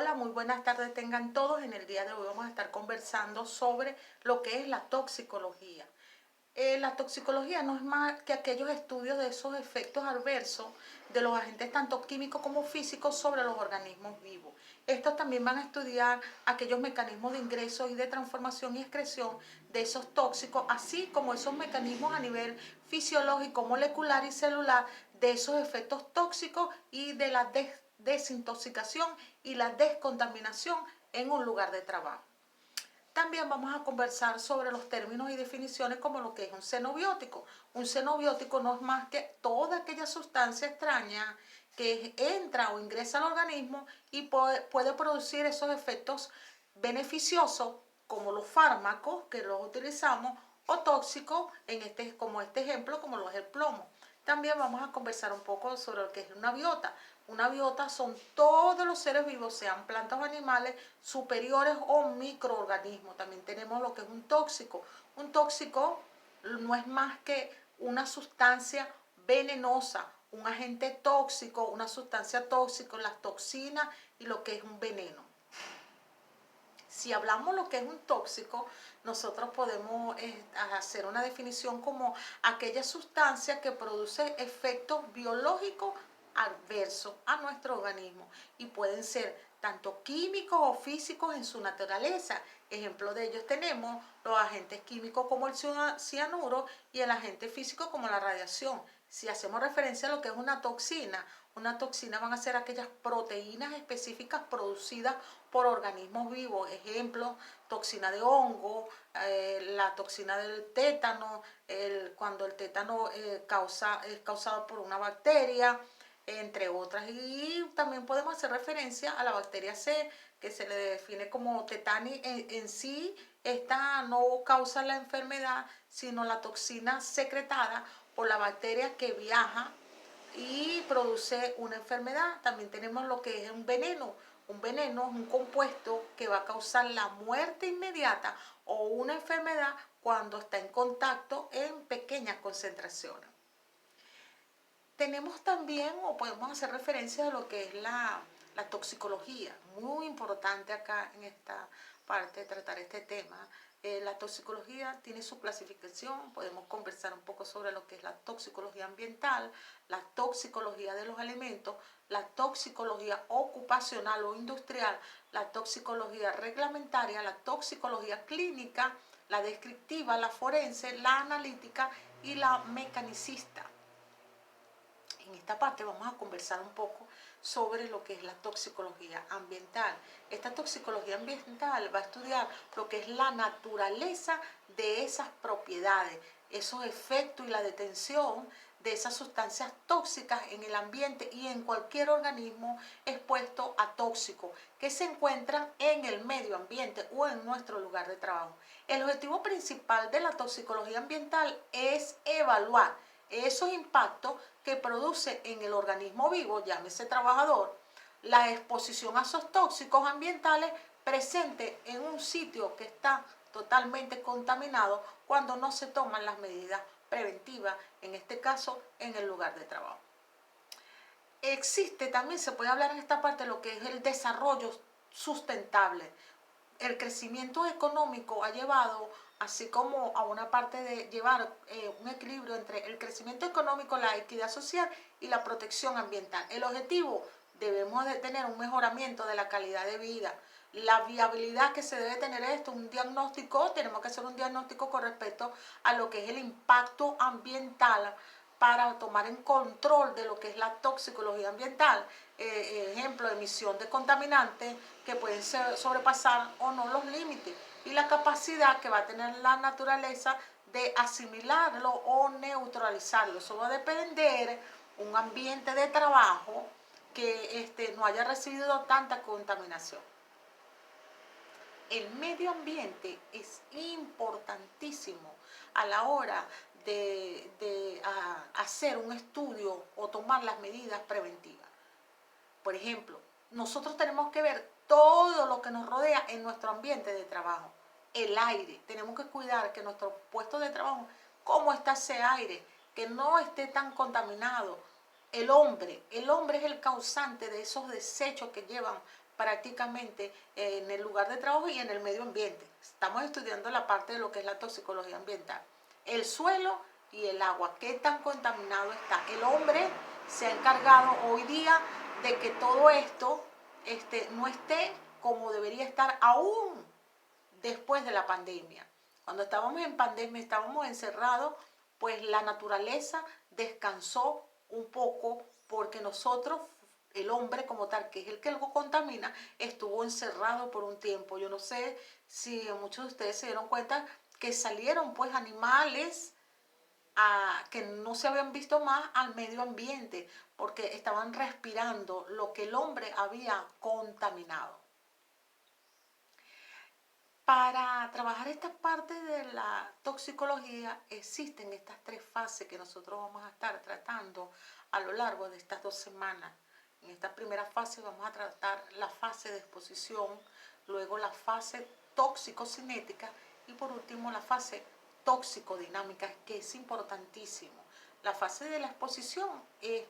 Hola, muy buenas tardes tengan todos. En el día de hoy vamos a estar conversando sobre lo que es la toxicología. La toxicología no es más que aquellos estudios de esos efectos adversos de los agentes tanto químicos como físicos sobre los organismos vivos. Estos también van a estudiar aquellos mecanismos de ingreso y de transformación y excreción de esos tóxicos, así como esos mecanismos a nivel fisiológico, molecular y celular de esos efectos tóxicos y de la desintoxicación y la descontaminación en un lugar de trabajo. También vamos a conversar sobre los términos y definiciones como lo que es un xenobiótico. Un xenobiótico no es más que toda aquella sustancia extraña que entra o ingresa al organismo y puede producir esos efectos beneficiosos como los fármacos que los utilizamos o tóxicos como este ejemplo como lo es el plomo. También vamos a conversar un poco sobre lo que es una biota. Una biota son todos los seres vivos, sean plantas o animales, superiores o microorganismos. También tenemos lo que es un tóxico. Un tóxico no es más que una sustancia venenosa, un agente tóxico, una sustancia tóxica, las toxinas y lo que es un veneno. Si hablamos lo que es un tóxico, nosotros podemos hacer una definición como aquella sustancia que produce efectos biológicos adversos a nuestro organismo y pueden ser tanto químicos o físicos en su naturaleza. Ejemplo de ellos tenemos los agentes químicos como el cianuro y el agente físico como la radiación. Si hacemos referencia a lo que es una toxina van a ser aquellas proteínas específicas producidas por organismos vivos. Ejemplo, toxina de hongo, la toxina del tétano, cuando el tétano es causado por una bacteria, entre otras. Y también podemos hacer referencia a la bacteria C, que se le define como tetani. En sí, esta no causa la enfermedad, sino la toxina secretada por la bacteria que viaja y produce una enfermedad. También tenemos lo que es un veneno. Un veneno es un compuesto que va a causar la muerte inmediata o una enfermedad cuando está en contacto en pequeñas concentraciones. Tenemos también, o podemos hacer referencia a lo que es la toxicología, muy importante acá en esta parte de tratar este tema. La toxicología tiene su clasificación, podemos conversar un poco sobre lo que es la toxicología ambiental, la toxicología de los alimentos, la toxicología ocupacional o industrial, la toxicología reglamentaria, la toxicología clínica, la descriptiva, la forense, la analítica y la mecanicista. En esta parte vamos a conversar un poco sobre lo que es la toxicología ambiental. Esta toxicología ambiental va a estudiar lo que es la naturaleza de esas propiedades, esos efectos y la detención de esas sustancias tóxicas en el ambiente y en cualquier organismo expuesto a tóxicos que se encuentran en el medio ambiente o en nuestro lugar de trabajo. El objetivo principal de la toxicología ambiental es evaluar esos impactos que produce en el organismo vivo, llámese trabajador, la exposición a esos tóxicos ambientales presente en un sitio que está totalmente contaminado cuando no se toman las medidas preventivas, en este caso en el lugar de trabajo. Existe también, se puede hablar en esta parte de lo que es el desarrollo sustentable. El crecimiento económico ha llevado, así como a una parte de llevar un equilibrio entre el crecimiento económico, la equidad social y la protección ambiental. El objetivo, debemos de tener un mejoramiento de la calidad de vida. La viabilidad que se debe tener esto, un diagnóstico, tenemos que hacer un diagnóstico con respecto a lo que es el impacto ambiental para tomar en control de lo que es la toxicología ambiental. Ejemplo, emisión de contaminantes que pueden sobrepasar o no los límites y la capacidad que va a tener la naturaleza de asimilarlo o neutralizarlo. Eso va a depender un ambiente de trabajo que no haya recibido tanta contaminación. El medio ambiente es importantísimo a la hora de hacer un estudio o tomar las medidas preventivas. Por ejemplo, nosotros tenemos que ver todo lo que nos rodea en nuestro ambiente de trabajo. El aire, tenemos que cuidar que nuestro puesto de trabajo, cómo está ese aire, que no esté tan contaminado. El hombre es el causante de esos desechos que llevan prácticamente en el lugar de trabajo y en el medio ambiente. Estamos estudiando la parte de lo que es la toxicología ambiental. El suelo y el agua, ¿qué tan contaminado está? El hombre se ha encargado hoy día de que todo esto no esté como debería estar aún después de la pandemia. Cuando estábamos en pandemia, estábamos encerrados, pues la naturaleza descansó un poco porque nosotros, el hombre como tal, que es el que lo contamina, estuvo encerrado por un tiempo. Yo no sé si muchos de ustedes se dieron cuenta que salieron pues animales que no se habían visto más al medio ambiente porque estaban respirando lo que el hombre había contaminado. Para trabajar esta parte de la toxicología existen estas 3 fases que nosotros vamos a estar tratando a lo largo de estas 2 semanas. En esta primera fase vamos a tratar la fase de exposición, luego la fase tóxico-cinética y por último la fase tóxico-dinámica, que es importantísimo. La fase de la exposición es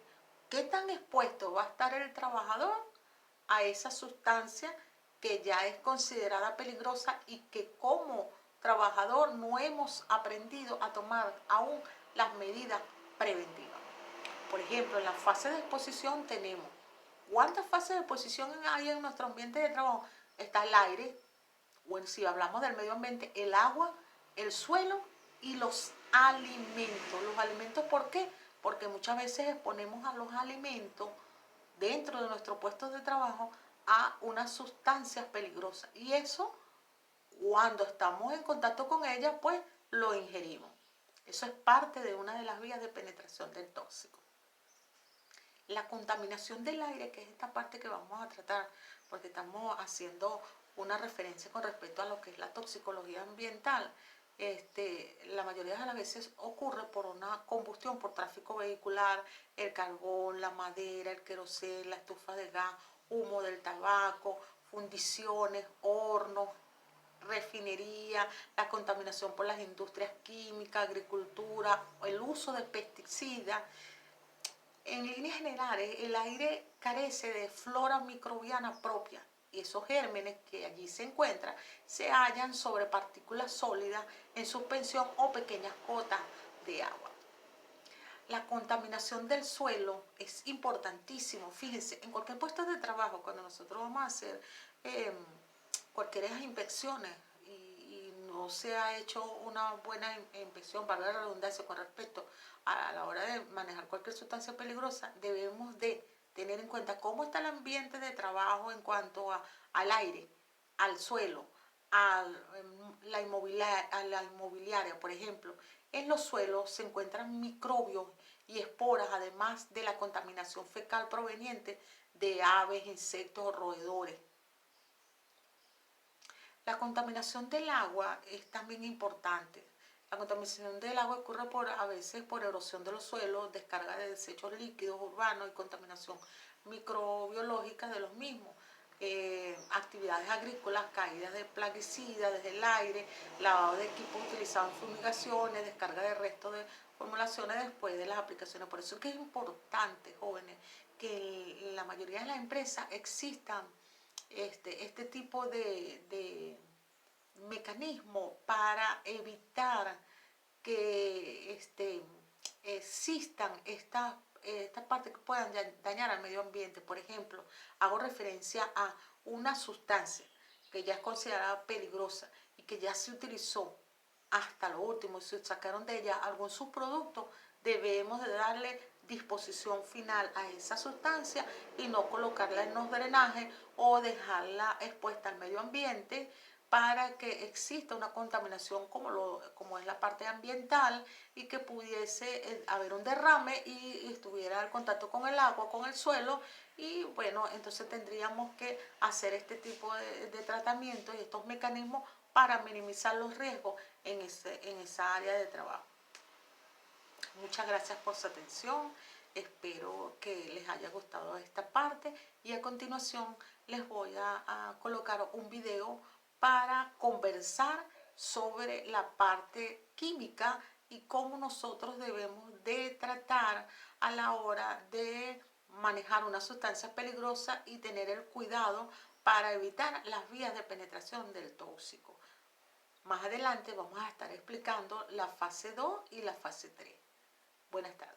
qué tan expuesto va a estar el trabajador a esa sustancia que ya es considerada peligrosa y que como trabajador no hemos aprendido a tomar aún las medidas preventivas. Por ejemplo, en la fase de exposición tenemos, ¿cuántas fases de exposición hay en nuestro ambiente de trabajo? Está el aire, bueno, si hablamos del medio ambiente, el agua, el suelo y los alimentos. Los alimentos, ¿por qué? Porque muchas veces exponemos a los alimentos dentro de nuestro puesto de trabajo a unas sustancias peligrosas. Y eso, cuando estamos en contacto con ellas, pues lo ingerimos. Eso es parte de una de las vías de penetración del tóxico. La contaminación del aire, que es esta parte que vamos a tratar, porque estamos haciendo una referencia con respecto a lo que es la toxicología ambiental. La mayoría de las veces ocurre por una combustión, por tráfico vehicular, el carbón, la madera, el queroseno, la estufa de gas, humo del tabaco, fundiciones, hornos, refinería, la contaminación por las industrias químicas, agricultura, el uso de pesticidas. En líneas generales, el aire carece de flora microbiana propia y esos gérmenes que allí se encuentran se hallan sobre partículas sólidas en suspensión o pequeñas gotas de agua. La contaminación del suelo es importantísimo. Fíjense, en cualquier puesto de trabajo, cuando nosotros vamos a hacer cualquier inspecciones y no se ha hecho una buena inspección, valga la redundancia, con respecto a la hora de manejar cualquier sustancia peligrosa, debemos de tener en cuenta cómo está el ambiente de trabajo en cuanto al aire, al suelo, a la inmobiliaria, por ejemplo. En los suelos se encuentran microbios y esporas, además de la contaminación fecal proveniente de aves, insectos o roedores. La contaminación del agua es también importante. La contaminación del agua ocurre a veces por erosión de los suelos, descarga de desechos líquidos urbanos y contaminación microbiológica de los mismos. Actividades agrícolas, caídas de plaguicidas desde el aire, lavado de equipos utilizados en fumigaciones, descarga de restos de formulaciones después de las aplicaciones. Por eso es que es importante, jóvenes, que en la mayoría de las empresas existan este tipo de mecanismo para evitar que existan estas partes que puedan dañar al medio ambiente. Por ejemplo, hago referencia a una sustancia que ya es considerada peligrosa y que ya se utilizó hasta lo último, si sacaron de ella algún subproducto, debemos de darle disposición final a esa sustancia y no colocarla en los drenajes o dejarla expuesta al medio ambiente para que exista una contaminación como es la parte ambiental y que pudiese haber un derrame y estuviera en contacto con el agua, con el suelo y bueno, entonces tendríamos que hacer este tipo de tratamientos y estos mecanismos para minimizar los riesgos en esa área de trabajo. Muchas gracias por su atención, espero que les haya gustado esta parte y a continuación les voy a colocar un video para conversar sobre la parte química y cómo nosotros debemos de tratar a la hora de manejar una sustancia peligrosa y tener el cuidado para evitar las vías de penetración del tóxico. Más adelante vamos a estar explicando la fase 2 y la fase 3. Buenas tardes.